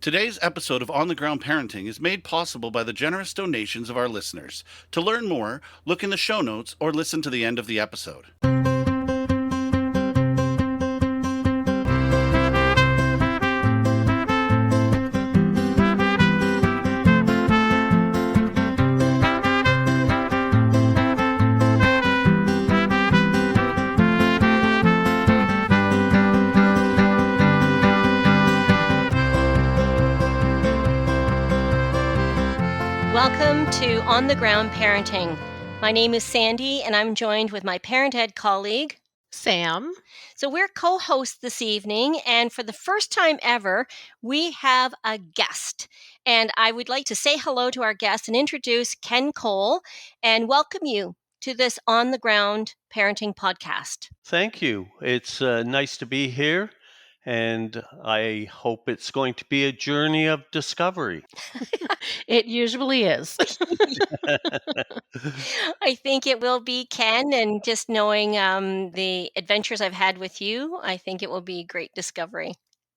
Today's episode of On the Ground Parenting is made possible by the generous donations of our listeners. To learn more, look in the show notes or listen to the end of the episode. Welcome to On the Ground Parenting. My name is Sandy, and I'm joined with my parent ed colleague, Sam. So we're co-hosts this evening, and for the first time ever, we have a guest. And I would like to say hello to our guest and introduce Ken Cole and welcome you to this On the Ground Parenting podcast. Thank you. It's nice to be here, and I hope it's going to be a journey of discovery. It usually is. I think it will be, Ken, and just knowing the adventures I've had with you, I think it will be a great discovery.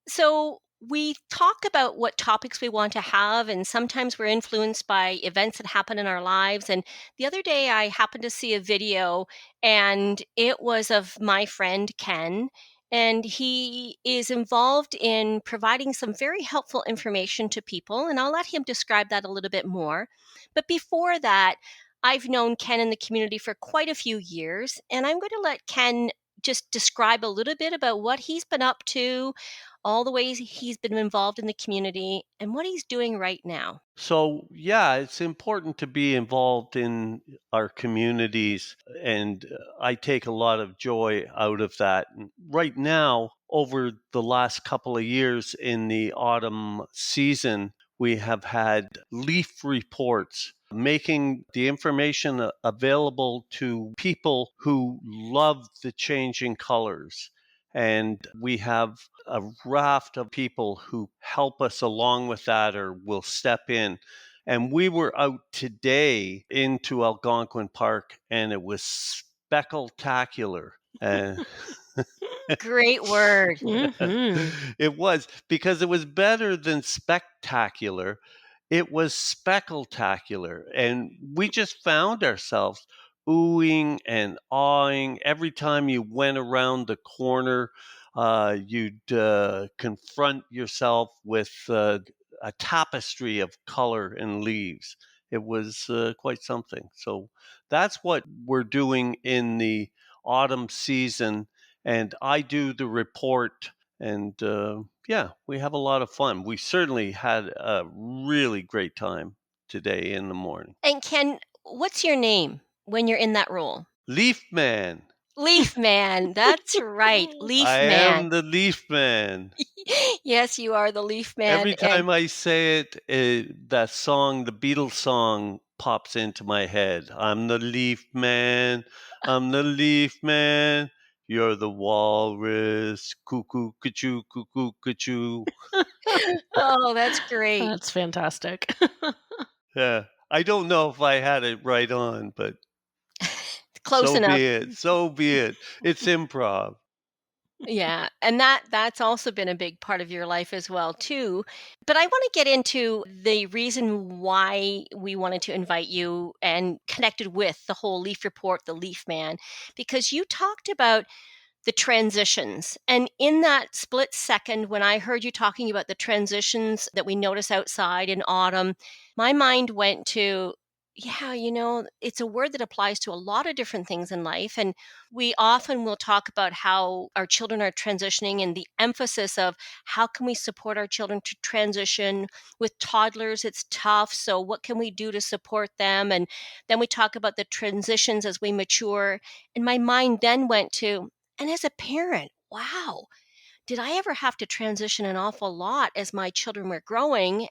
So we talk about what topics we want to have, and sometimes we're influenced by events that happen in our lives. And the other day I happened to see a video, and it was of my friend Ken, and he is involved in providing some very helpful information to people, and I'll let him describe that a little bit more. But before that, I've known Ken in the community for quite a few years, and I'm going to let Ken just describe a little bit about what he's been up to, all the ways he's been involved in the community, and what he's doing right now. So, yeah, it's important to be involved in our communities, and I take a lot of joy out of that. Right now, over the last couple of years in the autumn season, we have had leaf reports making the information available to people who love the changing colors. And we have a raft of people who help us along with that or will step in. And we were out today into Algonquin Park, and it was spectacular. Great word. It was, because it was better than spectacular. It was spectacular. And we just found ourselves oohing and awing every time you went around the corner. You'd confront yourself with a tapestry of color and leaves. It was quite something. So that's what we're doing in the autumn season. And I do the report, and yeah, we have a lot of fun. We certainly had a really great time today in the morning. And Ken, what's your name when you're in that role? Leaf Man. Leaf Man. That's right. Leaf I Man. am the Leaf Man. Yes, you are the Leaf Man. Every time I say it, that song, the Beatles song, pops into my head. I'm the Leaf Man. I'm the Leaf Man. You're the walrus. Cuckoo, cuckoo, cuckoo, cuckoo. Oh, that's great. That's fantastic. Yeah. I don't know if I had it right on, but Close so enough. be it. So be it. It's improv. Yeah, and that's also been a big part of your life as well too. But I want to get into the reason why we wanted to invite you and connected with the whole Leaf Report, the Leaf Man, because you talked about the transitions. And in that split second, when I heard you talking about the transitions that we notice outside in autumn, my mind went to, yeah, it's a word that applies to a lot of different things in life. And we often will talk about how our children are transitioning and the emphasis of how can we support our children to transition. With toddlers, it's tough. So what can we do to support them? And then we talk about the transitions as we mature. And my mind then went to, and as a parent, wow, did I ever have to transition an awful lot as my children were growing?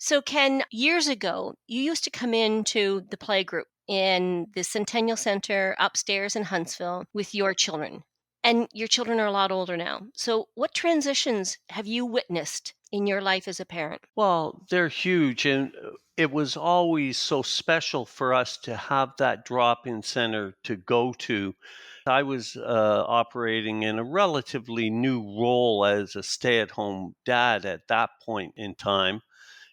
So, Ken, years ago, you used to come into the playgroup in the Centennial Center upstairs in Huntsville with your children. And your children are a lot older now. So, what transitions have you witnessed in your life as a parent? Well, they're huge, and it was always so special for us to have that drop-in center to go to. I was operating in a relatively new role as a stay-at-home dad at that point in time.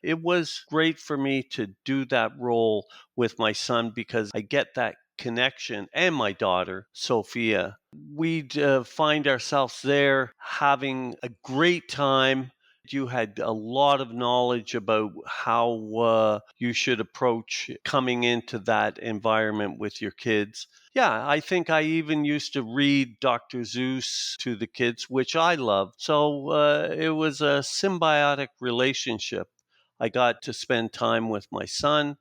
It was great for me to do that role with my son because I get that connection, and my daughter, Sophia. We'd find ourselves there having a great time. You had a lot of knowledge about how you should approach coming into that environment with your kids. Yeah, I think I even used to read Dr. Seuss to the kids, which I loved. So it was a symbiotic relationship. I got to spend time with my son.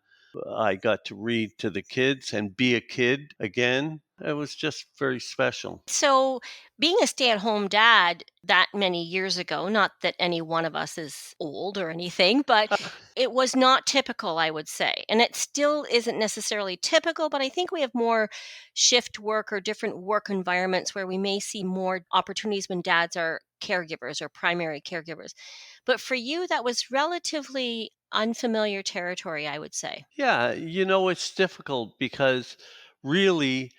I got to read to the kids and be a kid again. It was just very special. So, being a stay at home dad that many years ago, not that any one of us is old or anything, but it was not typical, I would say. And it still isn't necessarily typical, but I think we have more shift work or different work environments where we may see more opportunities when dads are caregivers or primary caregivers. But for you, that was relatively unfamiliar territory, I would say. Yeah, it's difficult because really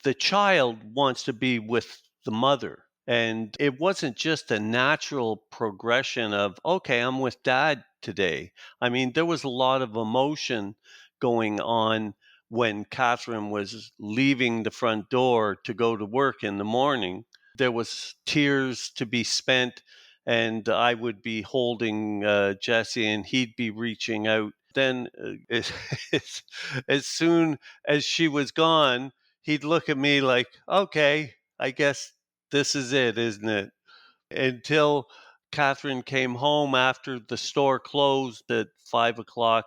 the child wants to be with the mother. And it wasn't just a natural progression of, okay, I'm with dad today. I mean, there was a lot of emotion going on when Catherine was leaving the front door to go to work in the morning. There was tears to be spent, and I would be holding Jesse, and he'd be reaching out. Then, as, as soon as she was gone, he'd look at me like, okay, I guess this is it, isn't it? Until Catherine came home after the store closed at 5 o'clock,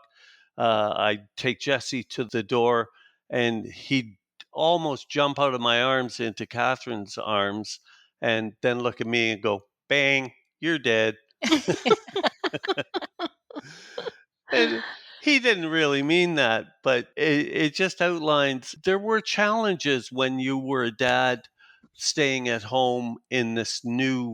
I'd take Jesse to the door, and he'd almost jump out of my arms into Catherine's arms, and then look at me and go, bang, you're dead. And he didn't really mean that, but it just outlines there were challenges when you were a dad staying at home in this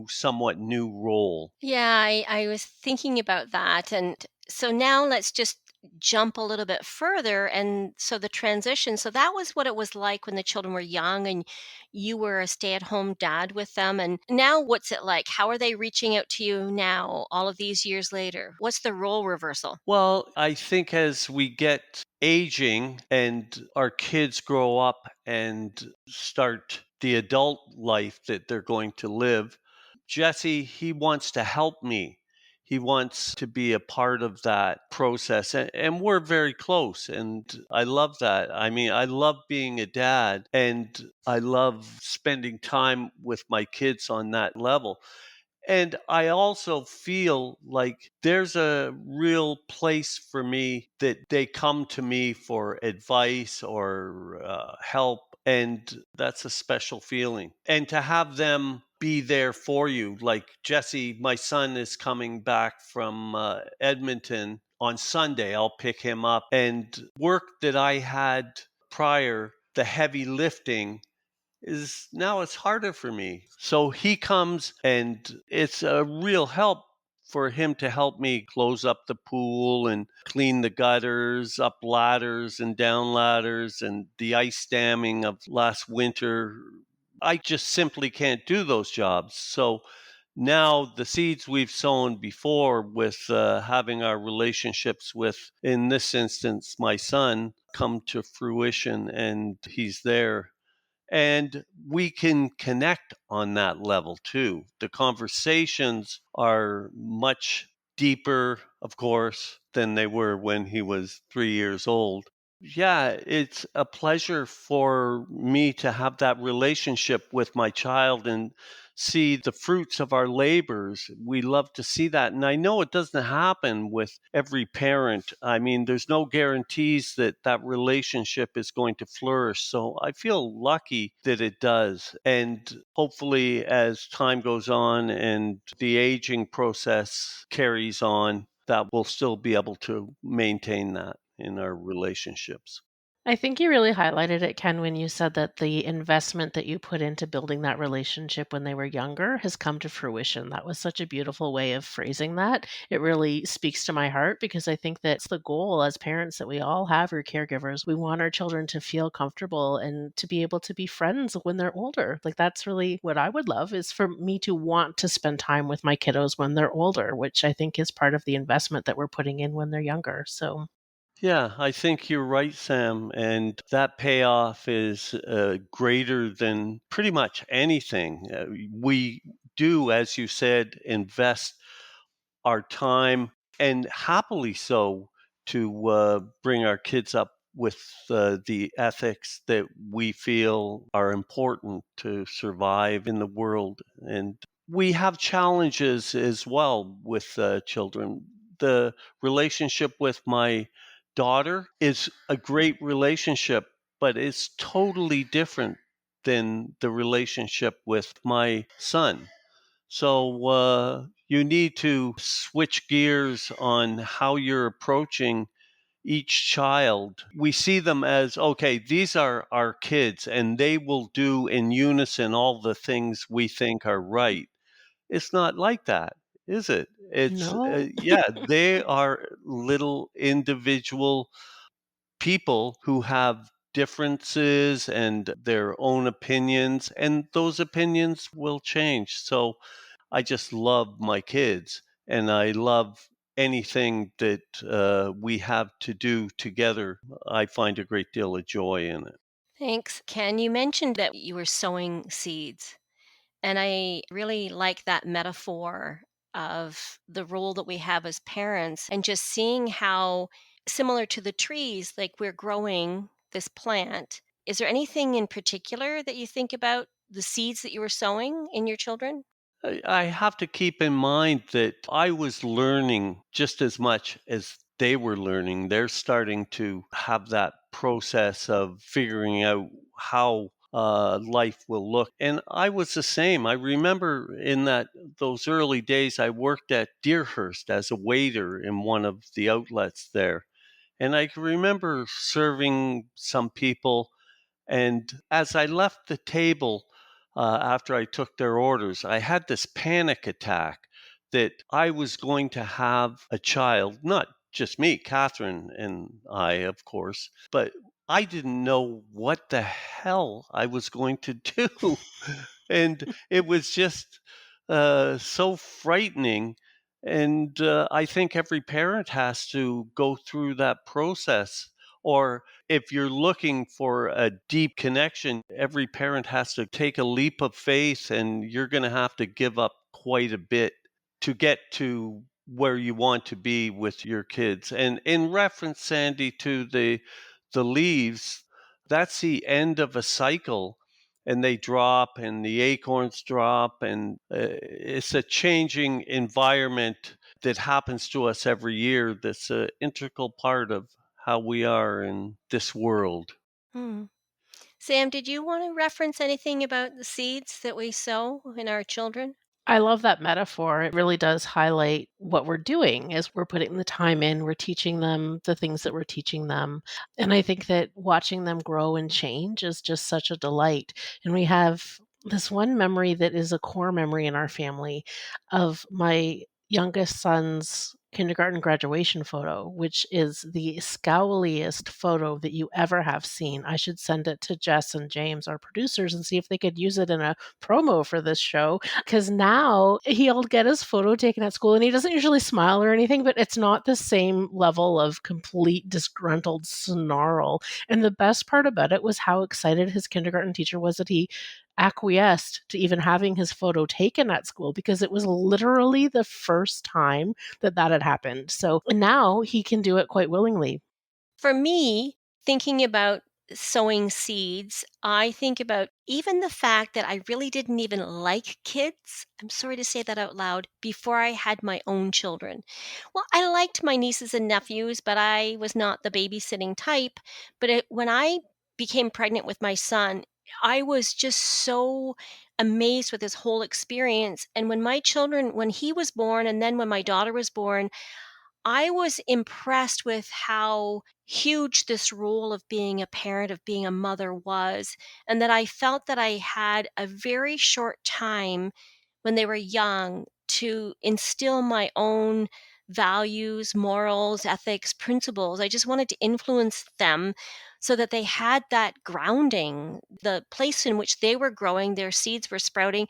somewhat new role. Yeah, I was thinking about that. And so now let's just jump a little bit further. And so the transition, so that was what it was like when the children were young and you were a stay at home dad with them. And now what's it like? How are they reaching out to you now, all of these years later? What's the role reversal? Well, I think as we get aging and our kids grow up and start the adult life that they're going to live, Jesse, he wants to help me. He wants to be a part of that process. And we're very close. And I love that. I mean, I love being a dad and I love spending time with my kids on that level. And I also feel like there's a real place for me that they come to me for advice or help. And that's a special feeling. And to have them be there for you, like Jesse, my son is coming back from Edmonton on Sunday. I'll pick him up. And work that I had prior, the heavy lifting, is now it's harder for me. So he comes and it's a real help for him to help me close up the pool and clean the gutters, up ladders and down ladders, and the ice damming of last winter. I just simply can't do those jobs. So now the seeds we've sown before with having our relationships with, in this instance, my son, come to fruition, and he's there and we can connect on that level too. The conversations are much deeper, of course, than they were when he was 3 years old. Yeah, it's a pleasure for me to have that relationship with my child and see the fruits of our labors. We love to see that. And I know it doesn't happen with every parent. I mean, there's no guarantees that that relationship is going to flourish. So I feel lucky that it does. And hopefully, as time goes on and the aging process carries on, that we'll still be able to maintain that in our relationships. I think you really highlighted it, Ken, when you said that the investment that you put into building that relationship when they were younger has come to fruition. That was such a beautiful way of phrasing that. It really speaks to my heart because I think that's the goal as parents that we all have or caregivers. We want our children to feel comfortable and to be able to be friends when they're older. Like that's really what I would love is for me to want to spend time with my kiddos when they're older, which I think is part of the investment that we're putting in when they're younger. So Yeah, I think you're right, Sam. And that payoff is greater than pretty much anything. We do, as you said, invest our time and happily so to bring our kids up with the ethics that we feel are important to survive in the world. And we have challenges as well with children. The relationship with my daughter is a great relationship, but it's totally different than the relationship with my son. So you need to switch gears on how you're approaching each child. We see them as, okay, these are our kids and they will do in unison all the things we think are right. It's not like that, is it? It's, no. yeah, they are little individual people who have differences and their own opinions, and those opinions will change. So I just love my kids and I love anything that we have to do together. I find a great deal of joy in it. Thanks. Ken, you mentioned that you were sowing seeds. And I really like that metaphor of the role that we have as parents and just seeing how similar to the trees, like we're growing this plant. Is there anything in particular that you think about the seeds that you were sowing in your children? I have to keep in mind that I was learning just as much as they were learning. They're starting to have that process of figuring out how life will look. And I was the same. I remember in that those early days, I worked at Deerhurst as a waiter in one of the outlets there. And I can remember serving some people, and as I left the table after I took their orders, I had this panic attack that I was going to have a child, not just me, Catherine and I, of course, but I didn't know what the hell I was going to do. And it was just so frightening. And I think every parent has to go through that process. Or if you're looking for a deep connection, every parent has to take a leap of faith, and you're going to have to give up quite a bit to get to where you want to be with your kids. And in reference, Sandy, to the leaves, that's the end of a cycle, and they drop and the acorns drop, and it's a changing environment that happens to us every year that's an integral part of how we are in this world. Hmm. Sam, did you want to reference anything about the seeds that we sow in our children? I love that metaphor. It really does highlight what we're doing as we're putting the time in. We're teaching them the things that we're teaching them. And I think that watching them grow and change is just such a delight. And we have this one memory that is a core memory in our family of my youngest son's kindergarten graduation photo, which is the scowliest photo that you ever have seen. I should send it to Jess and James, our producers, and see if they could use it in a promo for this show, because now he'll get his photo taken at school and he doesn't usually smile or anything, but it's not the same level of complete disgruntled snarl. And the best part about it was how excited his kindergarten teacher was that he acquiesced to even having his photo taken at school, because it was literally the first time that that had happened. So now he can do it quite willingly. For me, thinking about sowing seeds, I think about even the fact that I really didn't even like kids. I'm sorry to say that out loud, before I had my own children. Well, I liked my nieces and nephews, but I was not the babysitting type. But when I became pregnant with my son, I was just so amazed with his whole experience. And when my children, when he was born, and then when my daughter was born, I was impressed with how huge this role of being a parent, of being a mother was, and that I felt that I had a very short time when they were young to instill my own values, morals, ethics, principles. I just wanted to influence them so that they had that grounding, the place in which they were growing, their seeds were sprouting,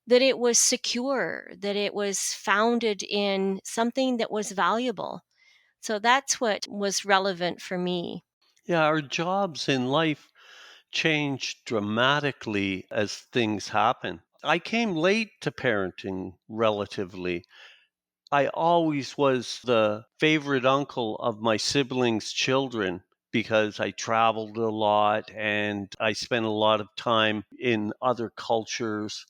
that it was secure, that it was founded in something that was valuable. So that's what was relevant for me. Yeah, our jobs in life change dramatically as things happen. I came late to parenting relatively. I always was the favorite uncle of my siblings' children because I traveled a lot and I spent a lot of time in other cultures.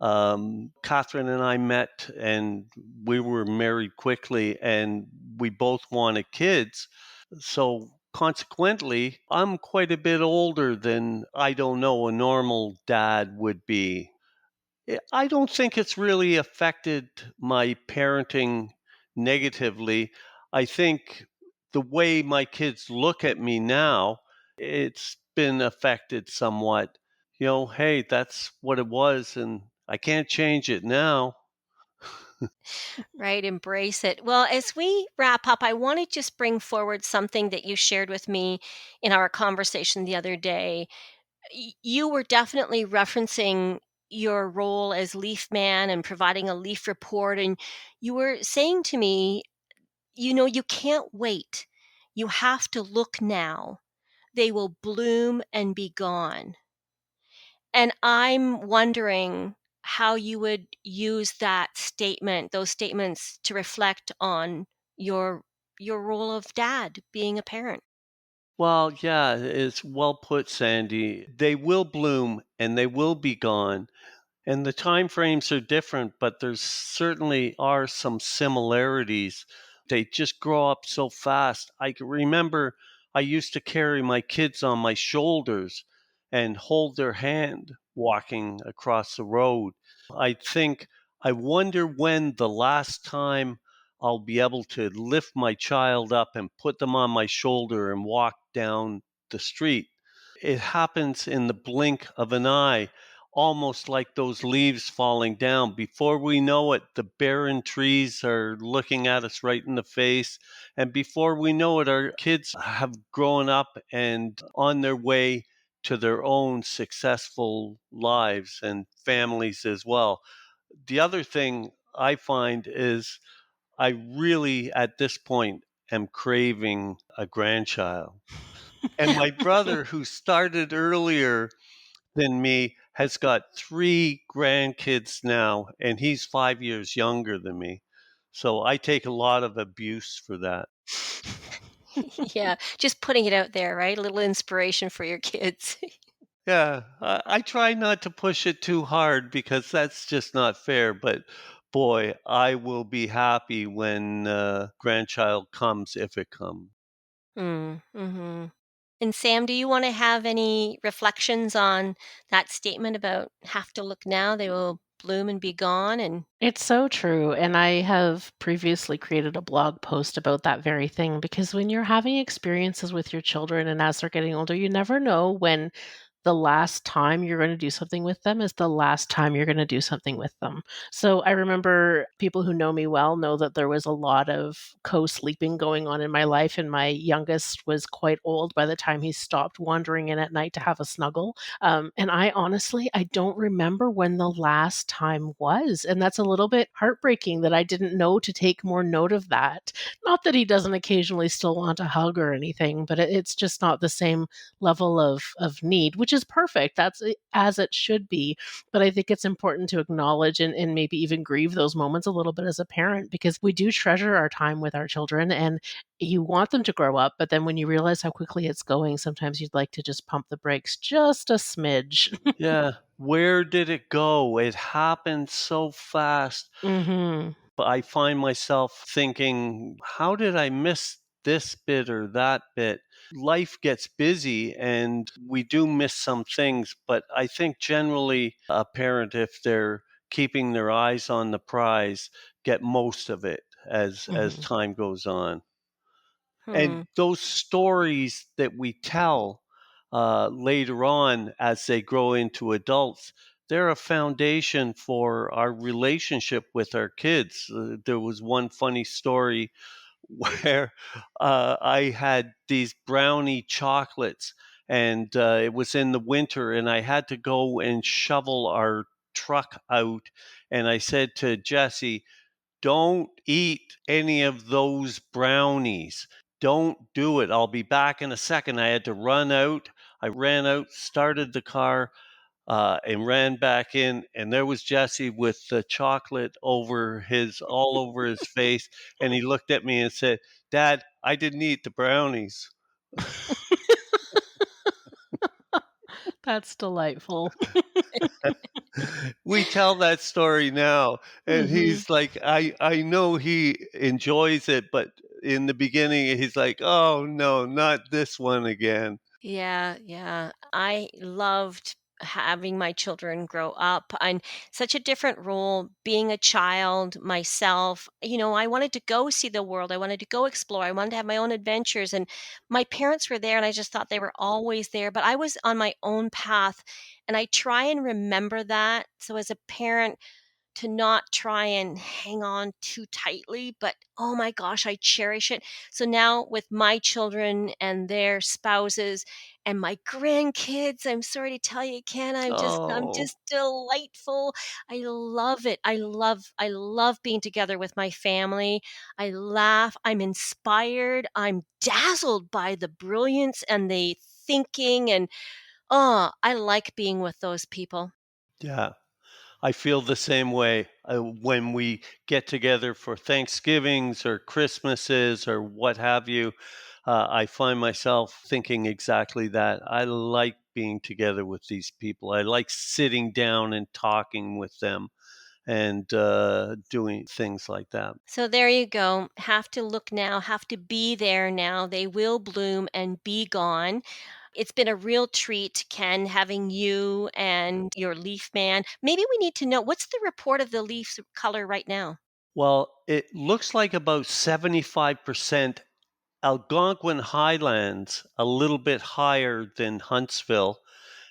Catherine and I met and we were married quickly and we both wanted kids. So consequently, I'm quite a bit older than I don't know a normal dad would be. I don't think it's really affected my parenting negatively. I think the way my kids look at me now, it's been affected somewhat. Hey, that's what it was, and I can't change it now. Right, embrace it. Well, as we wrap up, I want to just bring forward something that you shared with me in our conversation the other day. You were definitely referencing your role as leaf man and providing a leaf report. And you were saying to me, you can't wait. You have to look now. They will bloom and be gone. And I'm wondering how you would use that statement, those statements to reflect on your your role of dad, being a parent. Well, yeah, it's well put, Sandy. They will bloom and they will be gone. And the time frames are different, but there's certainly are some similarities. They just grow up so fast. I can remember I used to carry my kids on my shoulders and hold their hand walking across the road. I think I wonder when the last time I'll be able to lift my child up and put them on my shoulder and walk down the street. It happens in the blink of an eye, almost like those leaves falling down. Before we know it, the barren trees are looking at us right in the face. And before we know it, our kids have grown up and on their way to their own successful lives and families as well. The other thing I find is I really, at this point, am craving a grandchild. And my brother, who started earlier than me, has got 3 grandkids now, and he's 5 years younger than me. So I take a lot of abuse for that. Yeah, just putting it out there, right? A little inspiration for your kids. Yeah, I try not to push it too hard because that's just not fair. But boy, I will be happy when grandchild comes if it comes. Mm-hmm. And Sam, do you want to have any reflections on that statement about have to look now, they will bloom and be gone? And It's so true. And I have previously created a blog post about that very thing because when you're having experiences with your children and as they're getting older, you never know when the last time you're going to do something with them is the last time you're going to do something with them. So I remember people who know me well know that there was a lot of co sleeping going on in my life. And my youngest was quite old by the time he stopped wandering in at night to have a snuggle. And I honestly, I don't remember when the last time was. And that's a little bit heartbreaking that I didn't know to take more note of that. Not that he doesn't occasionally still want a hug or anything, but it's just not the same level of need, which is perfect. That's as it should be. But I think it's important to acknowledge and maybe even grieve those moments a little bit as a parent because we do treasure our time with our children and you want them to grow up, but then when you realize how quickly it's going, sometimes you'd like to just pump the brakes just a smidge. Yeah, where did it go? It happened so fast. Mhm. But I find myself thinking, how did I miss this bit or that bit? Life gets busy and we do miss some things, but I think generally a parent, if they're keeping their eyes on the prize, get most of it. as Mhm. time goes on. Hmm. And those stories that we tell later on as they grow into adults, they're a foundation for our relationship with our kids. There was one funny story where I had these brownie chocolates, and it was in the winter, and I had to go and shovel our truck out. And I said to Jesse, don't eat any of those brownies. Don't do it. I'll be back in a second. I had to run out. I ran out, started the car, and ran back in, and there was Jesse with the chocolate all over his face, and he looked at me and said, "Dad, I didn't eat the brownies." That's delightful. We tell that story now, and Mhm. he's like, I know he enjoys it, but in the beginning, he's like, "Oh no, not this one again." Yeah, yeah. I loved having my children grow up and such a different role being a child myself. I wanted to go see the world. I wanted to go explore. I wanted to have my own adventures, and my parents were there and I just thought they were always there, but I was on my own path, and I try and remember that. So as a parent, to not try and hang on too tightly, but oh my gosh, I cherish it. So now with my children and their spouses and my grandkids, I'm sorry to tell you, Ken, I'm Oh, just delightful. I love it. I love being together with my family. I laugh, I'm inspired, I'm dazzled by the brilliance and the thinking, and I like being with those people. yeah. I feel the same way when we get together for Thanksgivings or Christmases or what have you. I find myself thinking exactly that. I like being together with these people. I like sitting down and talking with them and doing things like that. So there you go. Have to look now, have to be there now. They will bloom and be gone. It's been a real treat, Ken, having you and your leaf man. Maybe we need to know, what's the report of the leaf color right now? Well, it looks like about 75% Algonquin Highlands, a little bit higher than Huntsville,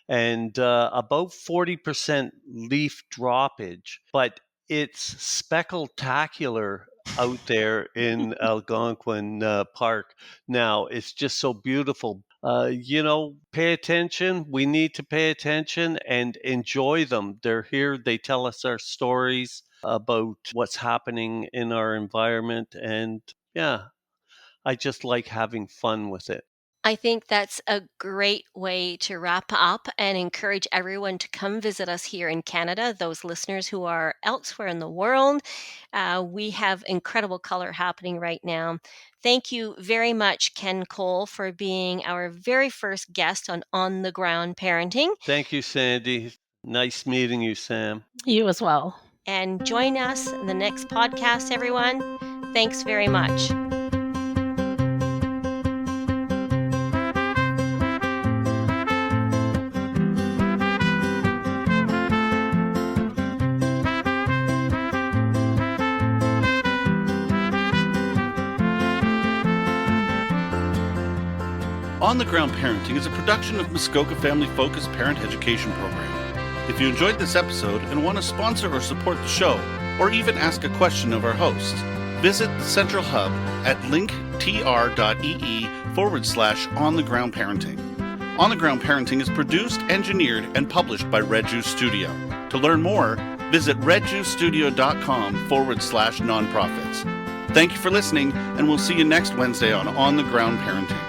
and about 40% leaf droppage, but it's spectacular out there in Algonquin Park now. It's just so beautiful. Pay attention. We need to pay attention and enjoy them. They're here. They tell us our stories about what's happening in our environment. And yeah, I just like having fun with it. I think that's a great way to wrap up and encourage everyone to come visit us here in Canada. Those listeners who are elsewhere in the world, we have incredible color happening right now. Thank you very much, Ken Cole, for being our very first guest on the Ground Parenting. Thank you, Sandy. Nice meeting you, Sam. You as well. And join us in the next podcast, everyone. Thanks very much. On the Ground Parenting is a production of Muskoka Family Focused Parent Education Program. If you enjoyed this episode and want to sponsor or support the show, or even ask a question of our hosts, visit the Central Hub at linktr.ee/On the Ground Parenting. On the Ground Parenting is produced, engineered, and published by Red Juice Studio. To learn more, visit redjuicestudio.com/nonprofits. Thank you for listening, and we'll see you next Wednesday on the Ground Parenting.